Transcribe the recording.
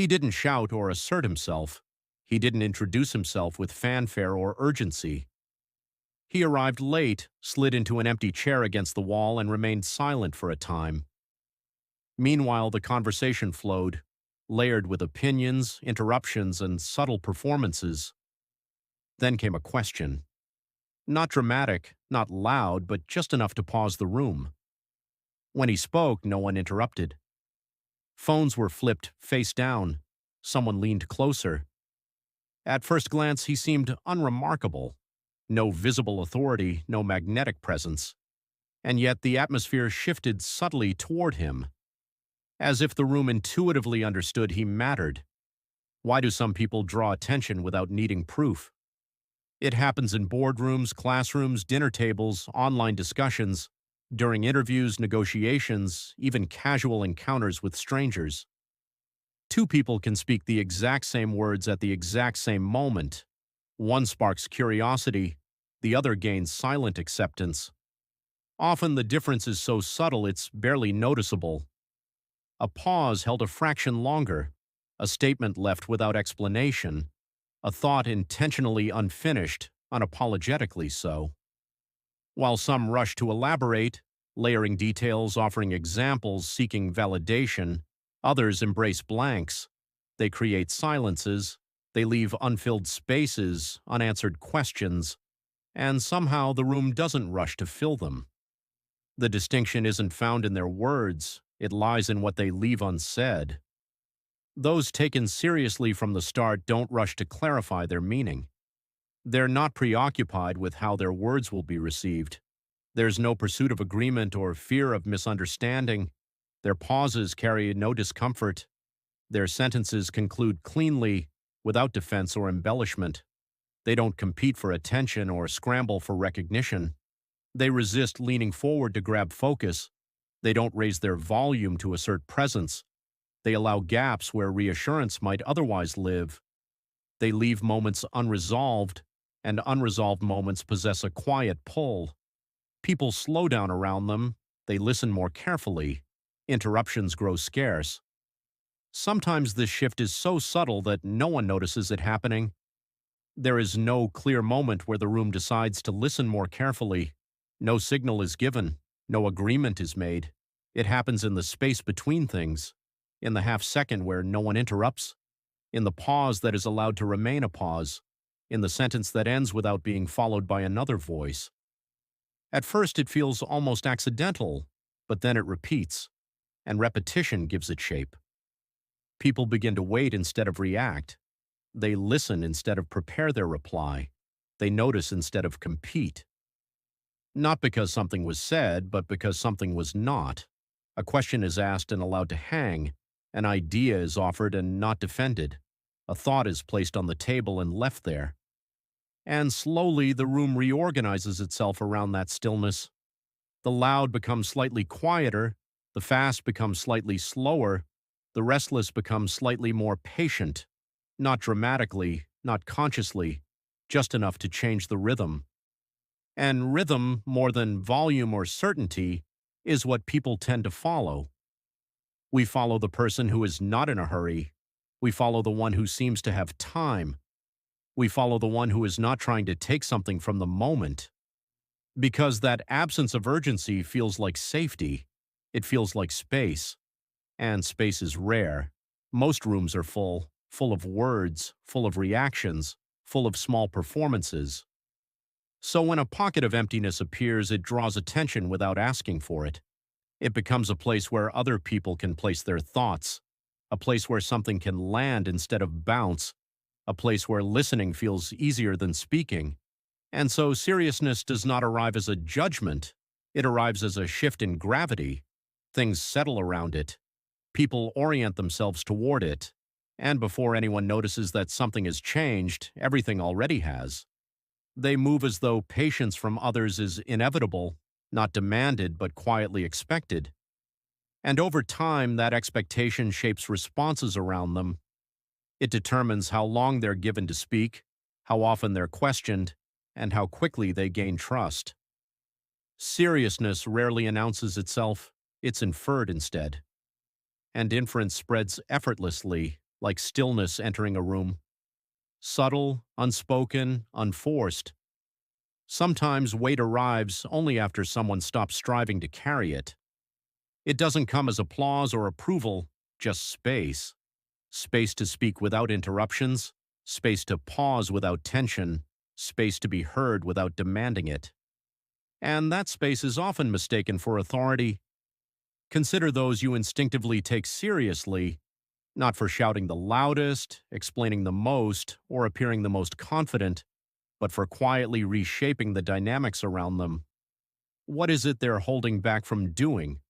He didn't shout or assert himself. He didn't introduce himself with fanfare or urgency. He arrived late, slid into an empty chair against the wall, and remained silent for a time. Meanwhile, the conversation flowed, layered with opinions, interruptions, and subtle performances. Then came a question. Not dramatic, not loud, but just enough to pause the room. When he spoke, no one interrupted. Phones were flipped face down. Someone leaned closer. At first glance, he seemed unremarkable. No visible authority, no magnetic presence. And yet the atmosphere shifted subtly toward him, as if the room intuitively understood he mattered. Why do some people draw attention without needing proof? It happens in boardrooms, classrooms, dinner tables, online discussions, during interviews, negotiations, even casual encounters with strangers. Two people can speak the exact same words at the exact same moment. One sparks curiosity, the other gains silent acceptance. Often the difference is so subtle it's barely noticeable. A pause held a fraction longer, a statement left without explanation, a thought intentionally unfinished, unapologetically so. While some rush to elaborate, layering details, offering examples, seeking validation, others embrace blanks. They create silences, they leave unfilled spaces, unanswered questions, and somehow the room doesn't rush to fill them. The distinction isn't found in their words, it lies in what they leave unsaid. Those taken seriously from the start don't rush to clarify their meaning. They're not preoccupied with how their words will be received. There's no pursuit of agreement or fear of misunderstanding. Their pauses carry no discomfort. Their sentences conclude cleanly, without defense or embellishment. They don't compete for attention or scramble for recognition. They resist leaning forward to grab focus. They don't raise their volume to assert presence. They allow gaps where reassurance might otherwise live. They leave moments unresolved, and unresolved moments possess a quiet pull. People slow down around them. They listen more carefully. Interruptions grow scarce. Sometimes this shift is so subtle that no one notices it happening. There is no clear moment where the room decides to listen more carefully. No signal is given. No agreement is made. It happens in the space between things, in the half-second where no one interrupts, in the pause that is allowed to remain a pause, in the sentence that ends without being followed by another voice. At first it feels almost accidental, but then it repeats, and repetition gives it shape. People begin to wait instead of react. They listen instead of prepare their reply. They notice instead of compete. Not because something was said, but because something was not. A question is asked and allowed to hang. An idea is offered and not defended. A thought is placed on the table and left there. And slowly the room reorganizes itself around that stillness. The loud becomes slightly quieter, the fast becomes slightly slower, the restless becomes slightly more patient, not dramatically, not consciously, just enough to change the rhythm. And rhythm, more than volume or certainty, is what people tend to follow. We follow the person who is not in a hurry. We follow the one who seems to have time. We follow the one who is not trying to take something from the moment. Because that absence of urgency feels like safety. It feels like space. And space is rare. Most rooms are full, full of words, full of reactions, full of small performances. So when a pocket of emptiness appears, it draws attention without asking for it. It becomes a place where other people can place their thoughts, a place where something can land instead of bounce, a place where listening feels easier than speaking. And so seriousness does not arrive as a judgment, it arrives as a shift in gravity. Things settle around it. People orient themselves toward it. And before anyone notices that something has changed, everything already has. They move as though patience from others is inevitable, not demanded but quietly expected. And over time, that expectation shapes responses around them. It determines how long they're given to speak, how often they're questioned, and how quickly they gain trust. Seriousness rarely announces itself, it's inferred instead. And inference spreads effortlessly, like stillness entering a room. Subtle, unspoken, unforced. Sometimes weight arrives only after someone stops striving to carry it. It doesn't come as applause or approval, just space. Space to speak without interruptions, space to pause without tension, space to be heard without demanding it. And that space is often mistaken for authority. Consider those you instinctively take seriously, not for shouting the loudest, explaining the most, or appearing the most confident, but for quietly reshaping the dynamics around them. What is it they're holding back from doing?